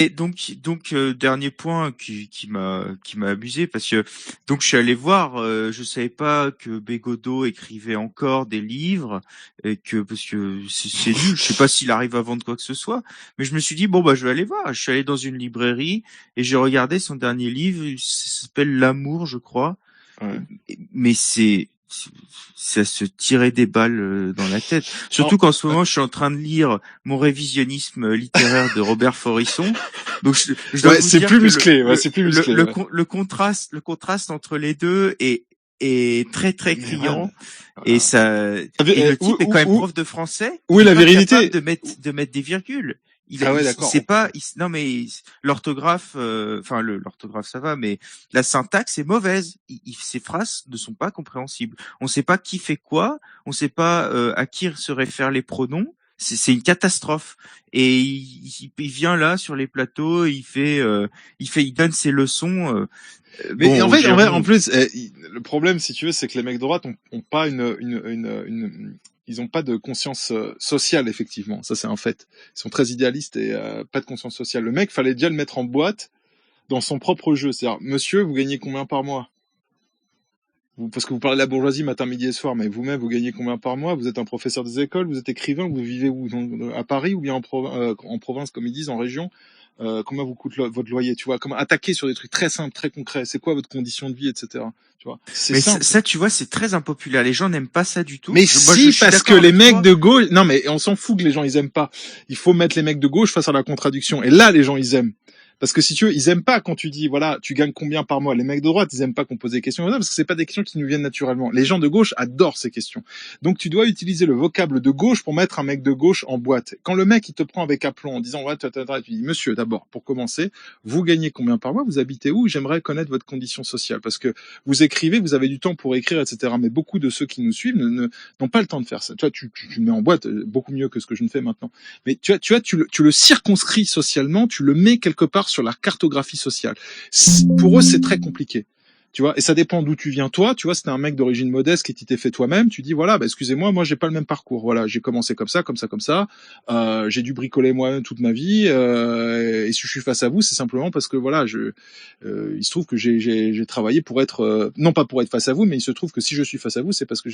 Et donc dernier point qui m'a abusé parce que donc je suis allé voir, je savais pas que Bégodeau écrivait encore des livres et que parce que c'est nul, je sais pas s'il arrive à vendre quoi que ce soit, mais je me suis dit bon bah je vais aller voir. Je suis allé dans une librairie et j'ai regardé son dernier livre, ça s'appelle L'amour, je crois, Ouais. mais c'est à se tirer des balles dans la tête. Non, Surtout qu'en ce moment, je suis en train de lire mon révisionnisme littéraire de Robert Forisson. Donc, je dois ouais, vous c'est dire plus que musclé, ouais, c'est plus musclé, ouais. le contraste entre les deux est très très Mais voilà. criant. Et ça, et le type est quand même prof de français. Où Il est est la pas capable virilité? de mettre des virgules. Ah ouais, Il d'accord. sait pas, non mais l'orthographe, enfin l'orthographe ça va, mais la syntaxe est mauvaise. Ces phrases ne sont pas compréhensibles. On sait pas qui fait quoi, on sait pas à qui se réfèrent les pronoms. C'est une catastrophe. Et il vient là sur les plateaux, il donne ses leçons. Mais Bon, en au fait, en Géron, plus, le problème, si tu veux, c'est que les mecs de droite ont pas ils ont pas de conscience sociale, effectivement. Ça, c'est un fait. Ils sont très idéalistes et pas de conscience sociale. Le mec, fallait déjà le mettre en boîte dans son propre jeu. C'est-à-dire, monsieur, vous gagnez combien par mois? Parce que vous parlez de la bourgeoisie matin, midi et soir, mais vous-même, vous gagnez combien par mois? Vous êtes un professeur des écoles, vous êtes écrivain, vous vivez où? À Paris ou bien en province, comme ils disent, en région? Combien vous coûte votre loyer? Tu vois, comment attaquer sur des trucs très simples, très concrets. C'est quoi votre condition de vie, etc. Tu vois, c'est mais simple. ça, tu vois, c'est très impopulaire. Les gens n'aiment pas ça du tout. Mais Moi, je si, suis parce que d'accord les avec mecs toi. de gauche, non mais on s'en fout que les gens ils aiment pas. Il faut mettre les mecs de gauche face à la contradiction. Et là, les gens ils aiment. Parce que si tu veux, ils aiment pas quand tu dis, voilà, tu gagnes combien par mois. Les mecs de droite, ils aiment pas qu'on pose des questions comme ça parce que c'est pas des questions qui nous viennent naturellement. Les gens de gauche adorent ces questions. Donc tu dois utiliser le vocable de gauche pour mettre un mec de gauche en boîte. Quand le mec il te prend avec aplomb en disant, ouais, tu dis, monsieur, d'abord, pour commencer, vous gagnez combien par mois? Vous habitez où? J'aimerais connaître votre condition sociale parce que vous écrivez, vous avez du temps pour écrire, etc. Mais beaucoup de ceux qui nous suivent n'ont pas le temps de faire ça. Tu vois, tu le mets en boîte beaucoup mieux que ce que je ne fais maintenant. Mais tu le circonscris socialement, tu le mets quelque part sur la cartographie sociale. Pour eux, c'est très compliqué. Tu vois, et ça dépend d'où tu viens toi. Tu vois, si t'es un mec d'origine modeste qui t'es fait toi-même, tu dis voilà, bah, excusez-moi, moi j'ai pas le même parcours. Voilà, j'ai commencé comme ça, comme ça, comme ça. J'ai dû bricoler moi-même toute ma vie. Et si je suis face à vous, c'est simplement parce que voilà, il se trouve que j'ai travaillé pour être non pas pour être face à vous, mais il se trouve que si je suis face à vous, c'est parce que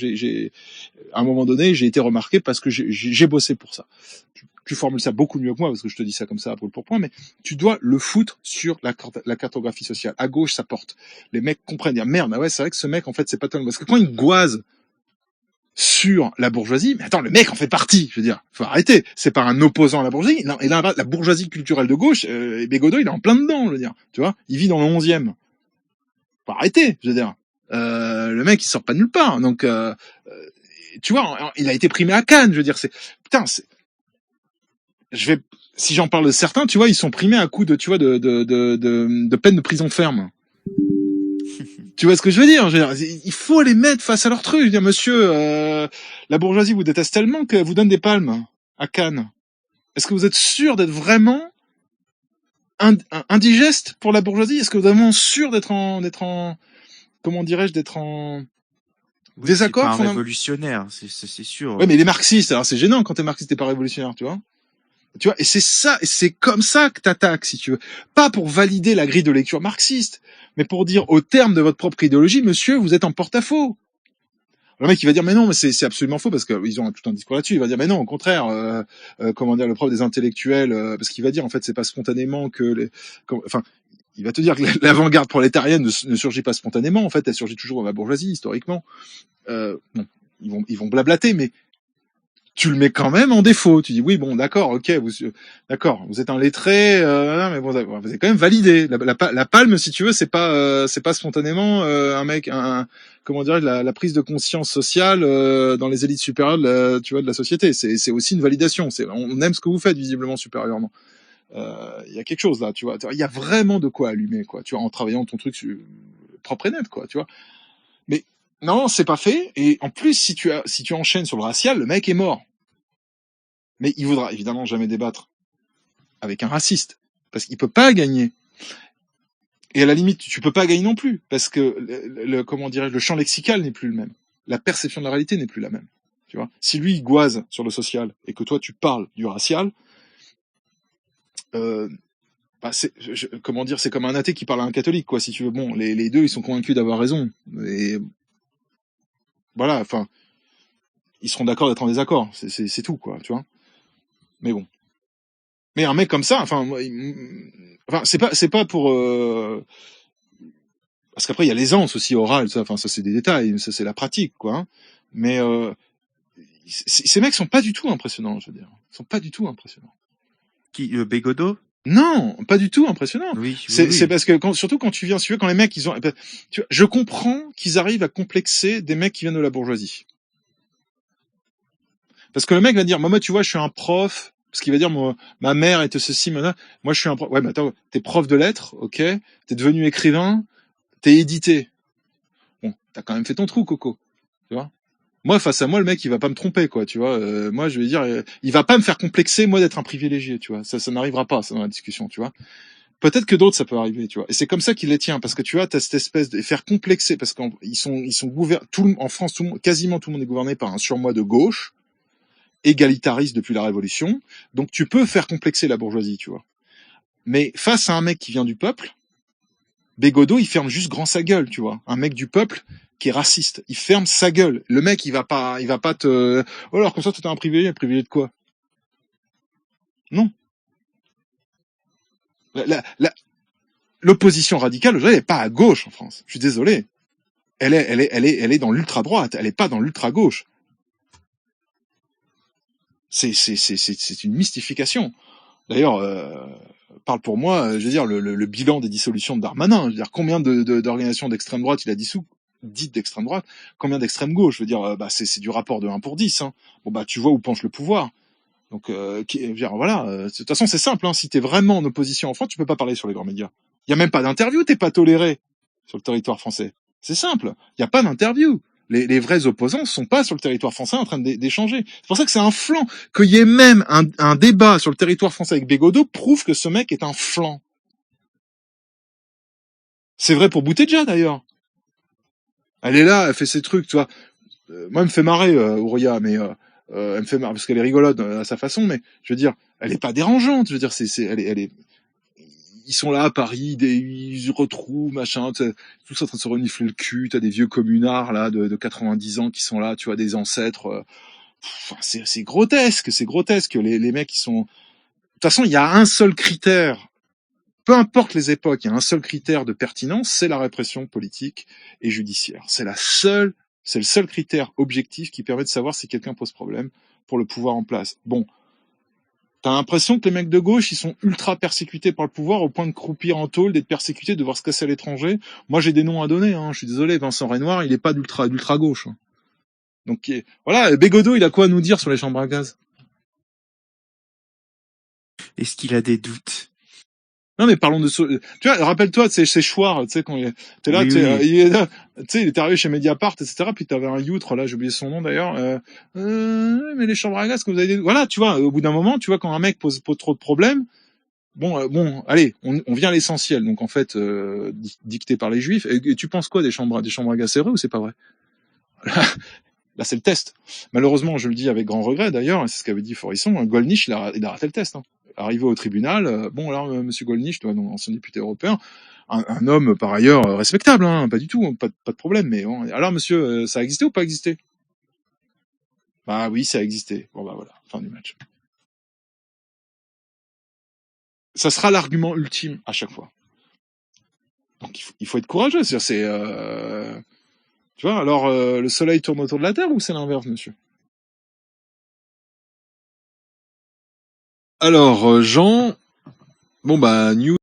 à un moment donné, j'ai été remarqué parce que j'ai bossé pour ça. Tu formules ça beaucoup mieux que moi parce que je te dis ça comme ça à brûle pour point, mais tu dois le foutre sur la cartographie sociale. À gauche, ça porte. Les mecs comprennent, dire merde, ah ouais, c'est vrai que ce mec, en fait, c'est pas tellement. Parce que quand il goise sur la bourgeoisie, mais attends, le mec en fait partie, je veux dire, faut arrêter. C'est pas un opposant à la bourgeoisie. Et là, la bourgeoisie culturelle de gauche, et Bégodeau, il est en plein dedans, je veux dire. Tu vois, il vit dans le 11e. Faut arrêter, je veux dire. Le mec, il sort pas de nulle part. Donc, tu vois, il a été primé à Cannes, je veux dire, putain, si j'en parle de certains, tu vois, ils sont primés à coup de, tu vois, de peine de prison ferme. Tu vois ce que je veux dire? Il faut les mettre face à leur truc. Je veux dire, monsieur, la bourgeoisie vous déteste tellement qu'elle vous donne des palmes à Cannes. Est-ce que vous êtes sûr d'être vraiment indigeste pour la bourgeoisie? Est-ce que vous êtes vraiment sûr d'être en, comment dirais-je, d'être en Oui, c'est pas désaccord un révolutionnaire, c'est sûr. Ouais, mais il est marxiste. Alors c'est gênant quand t'es marxiste, t'es pas révolutionnaire, tu vois. Tu vois, et c'est ça, et c'est comme ça que t'attaques, si tu veux. Pas pour valider la grille de lecture marxiste, mais pour dire au terme de votre propre idéologie, monsieur, vous êtes en porte-à-faux. Le mec, il va dire, mais non, mais c'est absolument faux, parce qu'ils ont tout un discours là-dessus. Il va dire, mais non, au contraire, comment dire, le propre des intellectuels, parce qu'il va dire, en fait, c'est pas spontanément que enfin, il va te dire que l'avant-garde prolétarienne ne surgit pas spontanément, en fait, elle surgit toujours dans la bourgeoisie, historiquement. Bon, ils vont blablater, mais tu le mets quand même en défaut. Tu dis oui, bon, d'accord, ok, d'accord, vous êtes un lettré, mais bon, vous avez quand même validé la palme, si tu veux, c'est pas spontanément un mec, comment dire, la prise de conscience sociale dans les élites supérieures, tu vois, de la société. C'est aussi une validation. On aime ce que vous faites visiblement supérieurement. Il y a quelque chose là, tu vois. Il y a vraiment de quoi allumer, quoi. Tu vois, en travaillant ton truc propre et net, quoi. Tu vois. Mais non, c'est pas fait. Et en plus, si tu enchaînes sur le racial, le mec est mort. Mais il voudra évidemment jamais débattre avec un raciste, parce qu'il peut pas gagner. Et à la limite, tu peux pas gagner non plus, parce que comment dirais-je, le champ lexical n'est plus le même. La perception de la réalité n'est plus la même. Tu vois, si lui il goise sur le social et que toi tu parles du racial, Bah, comment dire, c'est comme un athée qui parle à un catholique, quoi, si tu veux. Bon, les deux, ils sont convaincus d'avoir raison. Et voilà, enfin, ils seront d'accord d'être en désaccord. C'est tout, quoi, tu vois. Mais bon. Mais un mec comme ça, enfin, c'est pas pour, parce qu'après, il y a l'aisance aussi orale, ça, enfin, ça, c'est des détails, ça, c'est la pratique, quoi. Hein. Mais, ces mecs sont pas du tout impressionnants, je veux dire. Ils sont pas du tout impressionnants. Qui, Bégodeau? Non, pas du tout impressionnant. Oui, C'est parce que surtout quand tu viens, si tu veux, quand les mecs, ils ont, tu vois, je comprends qu'ils arrivent à complexer des mecs qui viennent de la bourgeoisie. Parce que le mec va dire, moi, tu vois, je suis un prof, parce qu'il va dire, moi, ma mère était ceci, moi, je suis un prof. Ouais, mais attends, t'es prof de lettres, ok, t'es devenu écrivain, t'es édité. Bon, t'as quand même fait ton trou, Coco. Tu vois? Moi, face à moi, le mec, il va pas me tromper, quoi, tu vois. Moi, je vais dire, il va pas me faire complexer, moi, d'être un privilégié, tu vois. Ça n'arrivera pas, ça, dans la discussion, tu vois. Peut-être que d'autres, ça peut arriver, tu vois. Et c'est comme ça qu'il les tient, parce que tu vois, t'as cette espèce de faire complexer, parce qu'ils sont gouvernés, en France, quasiment tout le monde est gouverné par un surmoi de gauche, égalitariste depuis la Révolution. Donc, tu peux faire complexer la bourgeoisie, tu vois. Mais face à un mec qui vient du peuple, Bégodeau, il ferme juste grand sa gueule, tu vois. Un mec du peuple qui est raciste, il ferme sa gueule. Le mec, il va pas te, oh, alors, comme ça, tu es un privilégié de quoi? Non. L'opposition radicale, aujourd'hui, elle est pas à gauche en France. Je suis désolé. Elle est dans l'ultra droite. Elle est pas dans l'ultra gauche. C'est une mystification. D'ailleurs, parle pour moi, je veux dire, le bilan des dissolutions de Darmanin, je veux dire, combien d'organisations d'extrême droite il a dissous, dites d'extrême droite, combien d'extrême gauche, je veux dire, c'est du rapport de 1 pour 10, hein. Bon, tu vois où penche le pouvoir. Donc, je veux dire, voilà, de toute façon, c'est simple, hein, si t'es vraiment en opposition en France, tu peux pas parler sur les grands médias. Il y a même pas d'interview, t'es pas toléré sur le territoire français. C'est simple, il y a pas d'interview. Les vrais opposants sont pas sur le territoire français en train d'échanger. C'est pour ça que c'est un flanc. Qu'il y ait même un débat sur le territoire français avec Bégodeau prouve que ce mec est un flanc. C'est vrai pour Bouteja d'ailleurs. Elle est là, elle fait ses trucs, tu vois. Moi, elle me fait marrer, Ouria, mais elle me fait marrer parce qu'elle est rigolote à sa façon, mais je veux dire, elle est pas dérangeante. Je veux dire, elle est. Ils sont là à Paris, ils se retrouvent, machin, tous en train de se renifler le cul. T'as des vieux communards là de 90 ans qui sont là, tu vois, des ancêtres. C'est grotesque, c'est grotesque. Les mecs, ils sont. De toute façon, il y a un seul critère. Peu importe les époques, il y a un seul critère de pertinence, c'est la répression politique et judiciaire. C'est le seul critère objectif qui permet de savoir si quelqu'un pose problème pour le pouvoir en place. Bon. T'as l'impression que les mecs de gauche, ils sont ultra persécutés par le pouvoir au point de croupir en tôle, d'être persécutés, de voir se casser à l'étranger. Moi, j'ai des noms à donner, hein. Je suis désolé, Vincent Renoir, il est pas d'ultra gauche. Hein. Donc, voilà, Bégodeau, il a quoi à nous dire sur les chambres à gaz? Est-ce qu'il a des doutes? Non, mais parlons de tu vois, rappelle-toi de ces choirs, tu sais, quand t'es là, Oui, tu sais, oui. il était arrivé chez Mediapart, etc., puis t'avais un youtre, là, j'ai oublié son nom d'ailleurs, mais les chambres à gaz que vous avez voilà, tu vois, au bout d'un moment, tu vois, quand un mec pose trop de problèmes, bon, allez, on vient à l'essentiel, donc en fait, dicté par les juifs, et tu penses quoi des chambres à gaz, c'est vrai ou c'est pas vrai? Là, c'est le test. Malheureusement, je le dis avec grand regret d'ailleurs, c'est ce qu'avait dit Forisson, Gollnisch, il a raté le test. Hein. Arrivé au tribunal, bon alors, monsieur Gollnisch, ancien député européen, un homme par ailleurs respectable, hein, pas du tout, pas de problème, mais bon, alors monsieur, ça a existé ou pas existé? Bah oui, ça a existé. Bon bah voilà, fin du match. Ça sera l'argument ultime à chaque fois. Donc il faut être courageux, c'est tu vois, alors le soleil tourne autour de la Terre ou c'est l'inverse, monsieur? Alors, Jean, bon bah, news